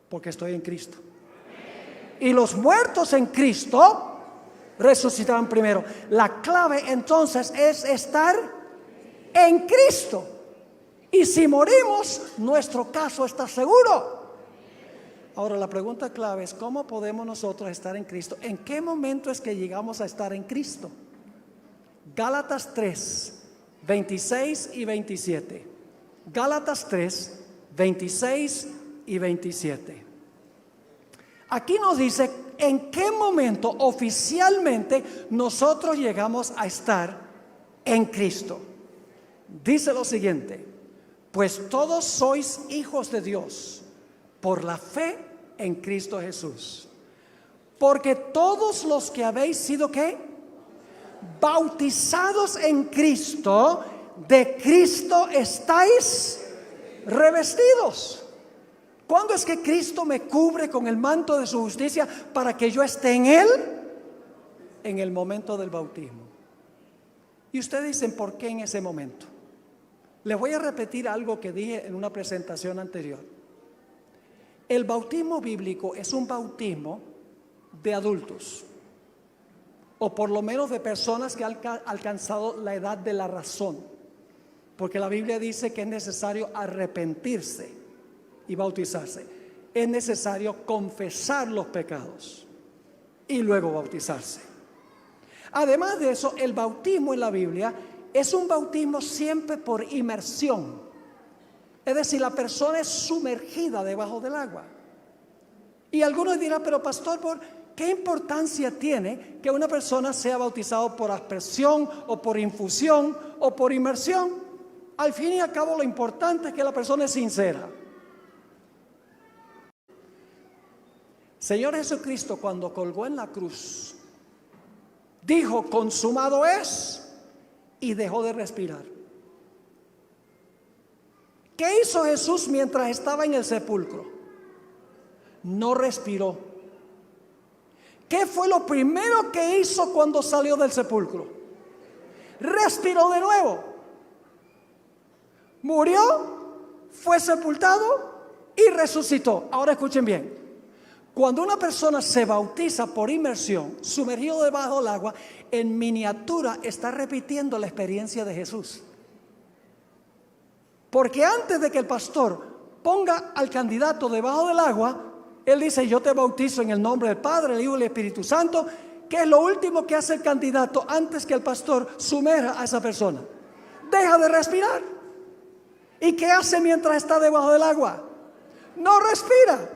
porque estoy en Cristo. Y los muertos en Cristo resucitarán primero. La clave entonces es estar en Cristo. Y si morimos, nuestro caso está seguro. Ahora la pregunta clave es, ¿cómo podemos nosotros estar en Cristo? ¿En qué momento es que llegamos a estar en Cristo? Gálatas 3, 26 y 27. Gálatas 3, 26 y 27. Aquí nos dice en qué momento oficialmente nosotros llegamos a estar en Cristo. Dice lo siguiente: pues todos sois hijos de Dios por la fe en Cristo Jesús. Porque todos los que habéis sido ¿qué? Bautizados en Cristo, de Cristo estáis revestidos. ¿Cuándo es que Cristo me cubre con el manto de su justicia para que yo esté en Él? En el momento del bautismo. Y ustedes dicen, ¿por qué en ese momento? Les voy a repetir algo que dije en una presentación anterior. El bautismo bíblico es un bautismo de adultos, o por lo menos de personas que han alcanzado la edad de la razón, porque la Biblia dice que es necesario arrepentirse y bautizarse. Es necesario confesar los pecados y luego bautizarse. Además de eso, el bautismo en la Biblia es un bautismo siempre por inmersión. Es decir, la persona es sumergida debajo del agua. Y algunos dirán, pero pastor, ¿qué importancia tiene que una persona sea bautizada por aspersión o por infusión o por inmersión? Al fin y al cabo, lo importante es que la persona es sincera. Señor Jesucristo, cuando colgó en la cruz, dijo, consumado es, y dejó de respirar. ¿Qué hizo Jesús mientras estaba en el sepulcro? No respiró. ¿Qué fue lo primero que hizo cuando salió del sepulcro? Respiró de nuevo. Murió, fue sepultado y resucitó. Ahora escuchen bien. Cuando una persona se bautiza por inmersión, sumergido debajo del agua, en miniatura está repitiendo la experiencia de Jesús. Porque antes de que el pastor ponga al candidato debajo del agua, él dice, yo te bautizo en el nombre del Padre, el Hijo y el Espíritu Santo, que es lo último que hace el candidato antes que el pastor sumerja a esa persona. Deja de respirar. ¿Y qué hace mientras está debajo del agua? No respira.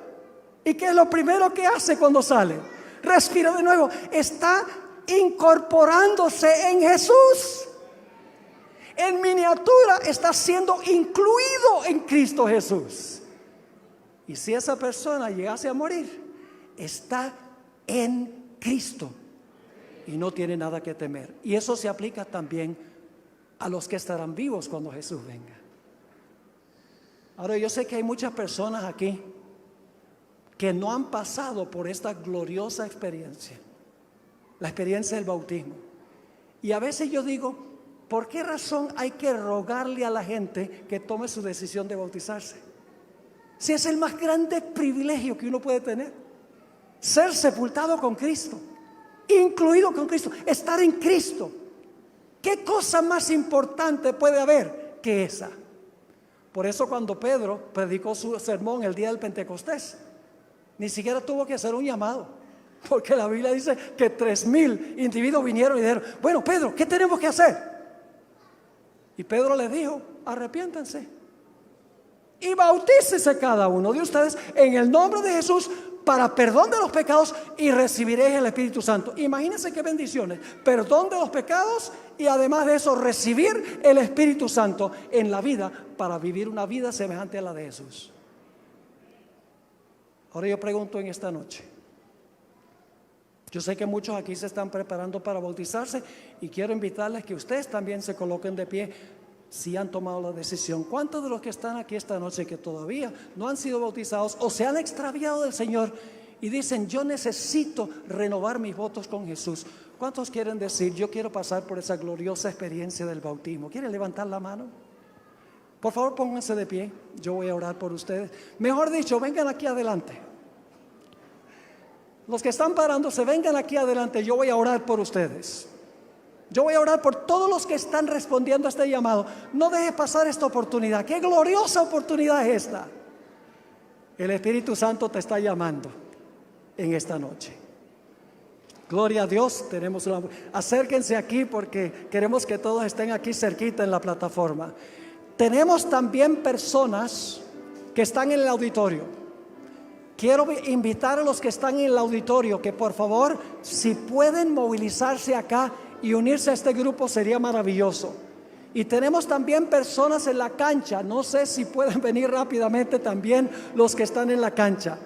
¿Y qué es lo primero que hace cuando sale? Respira de nuevo. Está incorporándose en Jesús. En miniatura está siendo incluido en Cristo Jesús. Y si esa persona llegase a morir, está en Cristo y no tiene nada que temer. Y eso se aplica también a los que estarán vivos cuando Jesús venga. Ahora, yo sé que hay muchas personas aquí que no han pasado por esta gloriosa experiencia, la experiencia del bautismo. Y a veces yo digo, ¿por qué razón hay que rogarle a la gente que tome su decisión de bautizarse? Si es el más grande privilegio que uno puede tener, ser sepultado con Cristo, incluido con Cristo, estar en Cristo. ¿Qué cosa más importante puede haber que esa? Por eso cuando Pedro predicó su sermón el día del Pentecostés, Ni siquiera tuvo que hacer un llamado, porque la Biblia dice que 3,000 individuos vinieron y dijeron: bueno, Pedro, ¿qué tenemos que hacer? Y Pedro les dijo: arrepiéntanse y bautícese cada uno de ustedes en el nombre de Jesús para perdón de los pecados, y recibiréis el Espíritu Santo. Imagínense qué bendiciones: perdón de los pecados y además de eso recibir el Espíritu Santo en la vida para vivir una vida semejante a la de Jesús. Ahora yo pregunto en esta noche, yo sé que muchos aquí se están preparando para bautizarse, y quiero invitarles que ustedes también se coloquen de pie si han tomado la decisión. ¿Cuántos de los que están aquí esta noche que todavía no han sido bautizados o se han extraviado del Señor y dicen: yo necesito renovar mis votos con Jesús? ¿Cuántos quieren decir: yo quiero pasar por esa gloriosa experiencia del bautismo? ¿Quieren levantar la mano? Por favor, pónganse de pie, yo voy a orar por ustedes. Mejor dicho, vengan aquí adelante. Los que están parándose, vengan aquí adelante, yo voy a orar por ustedes. Yo voy a orar por todos los que están respondiendo a este llamado. No deje pasar esta oportunidad. ¡Qué gloriosa oportunidad es esta! El Espíritu Santo te está llamando en esta noche. Gloria a Dios. Acérquense aquí porque queremos que todos estén aquí cerquita en la plataforma. Tenemos también personas que están en el auditorio. Quiero invitar a los que están en el auditorio que por favor, si pueden movilizarse acá y unirse a este grupo, sería maravilloso. Y tenemos también personas en la cancha. No sé si pueden venir rápidamente también los que están en la cancha.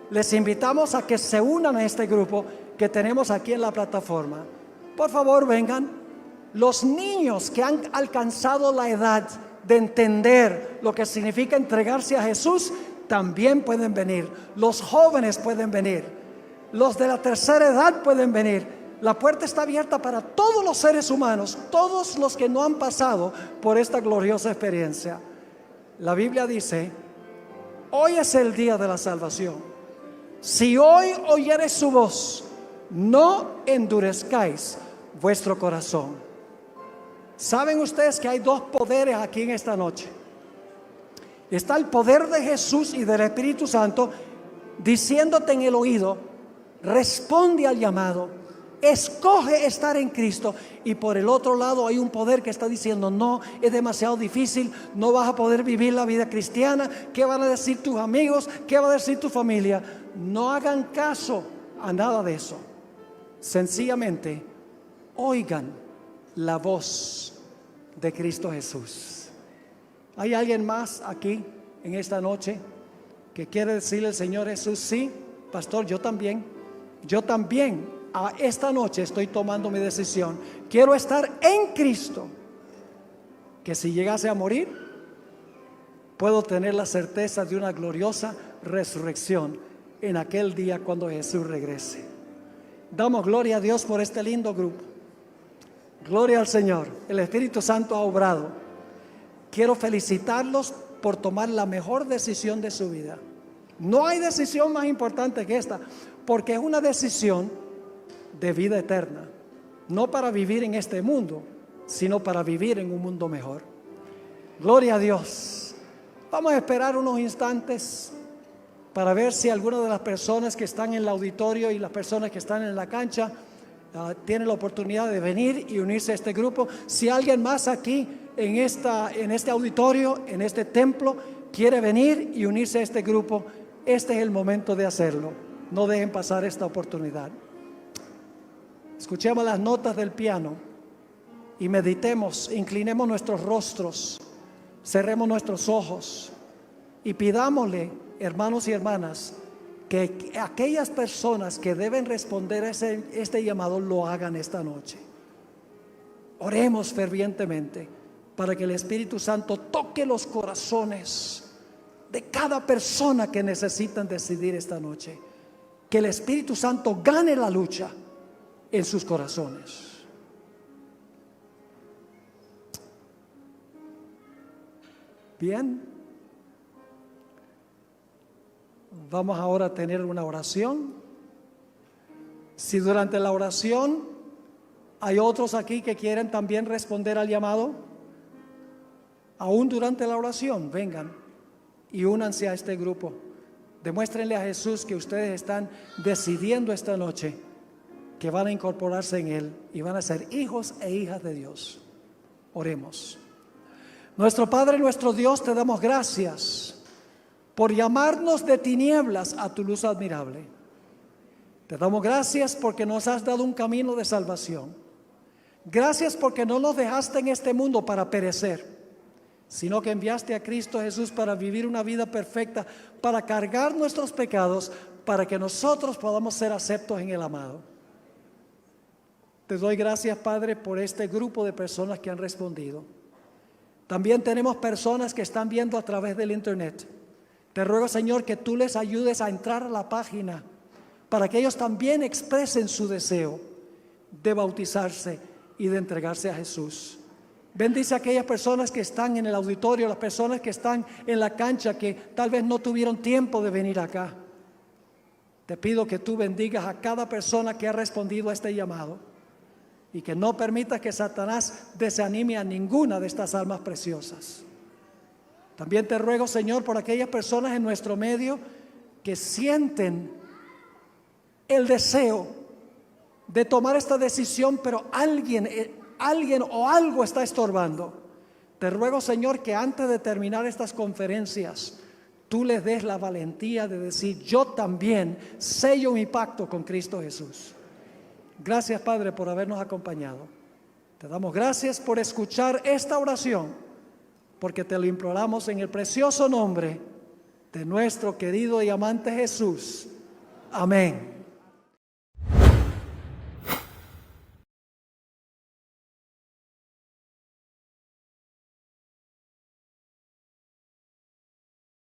Les invitamos a que se unan a este grupo que tenemos aquí en la plataforma. Por favor, vengan. Los niños que han alcanzado la edad de entender lo que significa entregarse a Jesús también pueden venir. Los jóvenes pueden venir. Los de la tercera edad pueden venir. La puerta está abierta para todos los seres humanos, todos los que no han pasado por esta gloriosa experiencia. La Biblia dice: hoy es el día de la salvación. Si hoy oyereis su voz, no endurezcáis vuestro corazón. ¿Saben ustedes que hay dos poderes aquí en esta noche? Está el poder de Jesús y del Espíritu Santo diciéndote en el oído: responde al llamado, escoge estar en Cristo. Y por el otro lado hay un poder que está diciendo: no, es demasiado difícil, no vas a poder vivir la vida cristiana. ¿Qué van a decir tus amigos? ¿Qué va a decir tu familia? No hagan caso a nada de eso. Sencillamente oigan la voz de Cristo Jesús. ¿Hay alguien más aquí en esta noche que quiere decirle al Señor Jesús: sí, pastor, yo también a esta noche estoy tomando mi decisión, quiero estar en Cristo, que si llegase a morir puedo tener la certeza de una gloriosa resurrección en aquel día cuando Jesús regrese? Damos gloria a Dios por este lindo grupo. Gloria al Señor. El Espíritu Santo ha obrado. Quiero felicitarlos por tomar la mejor decisión de su vida. No hay decisión más importante que esta, porque es una decisión de vida eterna. No para vivir en este mundo, sino para vivir en un mundo mejor. Gloria a Dios. Vamos a esperar unos instantes para ver si alguna de las personas que están en el auditorio y las personas que están en la cancha tienen la oportunidad de venir y unirse a este grupo. Si alguien más aquí en este auditorio, en este templo, quiere venir y unirse a este grupo, este es el momento de hacerlo. No dejen pasar esta oportunidad. Escuchemos las notas del piano y meditemos, inclinemos nuestros rostros, cerremos nuestros ojos y pidámosle, hermanos y hermanas, que aquellas personas que deben responder a este llamado lo hagan esta noche. Oremos fervientemente para que el Espíritu Santo toque los corazones de cada persona que necesitan decidir esta noche. Que el Espíritu Santo gane la lucha en sus corazones. Bien, vamos ahora a tener una oración. Si durante la oración hay otros aquí que quieren también responder al llamado, aún durante la oración, vengan y únanse a este grupo Demuéstrenle a Jesús que ustedes están decidiendo esta noche que van a incorporarse en Él y van a ser hijos e hijas de Dios. Oremos. Nuestro Padre, nuestro Dios, te damos gracias por llamarnos de tinieblas a tu luz admirable. Te damos gracias porque nos has dado un camino de salvación. Gracias porque no nos dejaste en este mundo para perecer, sino que enviaste a Cristo Jesús para vivir una vida perfecta, para cargar nuestros pecados, para que nosotros podamos ser aceptos en el amado. Te doy gracias, Padre, por este grupo de personas que han respondido. También tenemos personas que están viendo a través del internet. Te ruego, Señor, que tú les ayudes a entrar a la página para que ellos también expresen su deseo de bautizarse y de entregarse a Jesús. Bendice a aquellas personas que están en el auditorio, las personas que están en la cancha, que tal vez no tuvieron tiempo de venir acá. Te pido que tú bendigas a cada persona que ha respondido a este llamado y que no permitas que Satanás desanime a ninguna de estas almas preciosas. También te ruego, Señor, por aquellas personas en nuestro medio que sienten el deseo de tomar esta decisión, pero alguien o algo está estorbando. Te ruego, Señor, que antes de terminar estas conferencias, tú les des la valentía de decir: yo también sello mi pacto con Cristo Jesús. Gracias, Padre, por habernos acompañado. Te damos gracias por escuchar esta oración, porque te lo imploramos en el precioso nombre de nuestro querido y amante Jesús. Amén.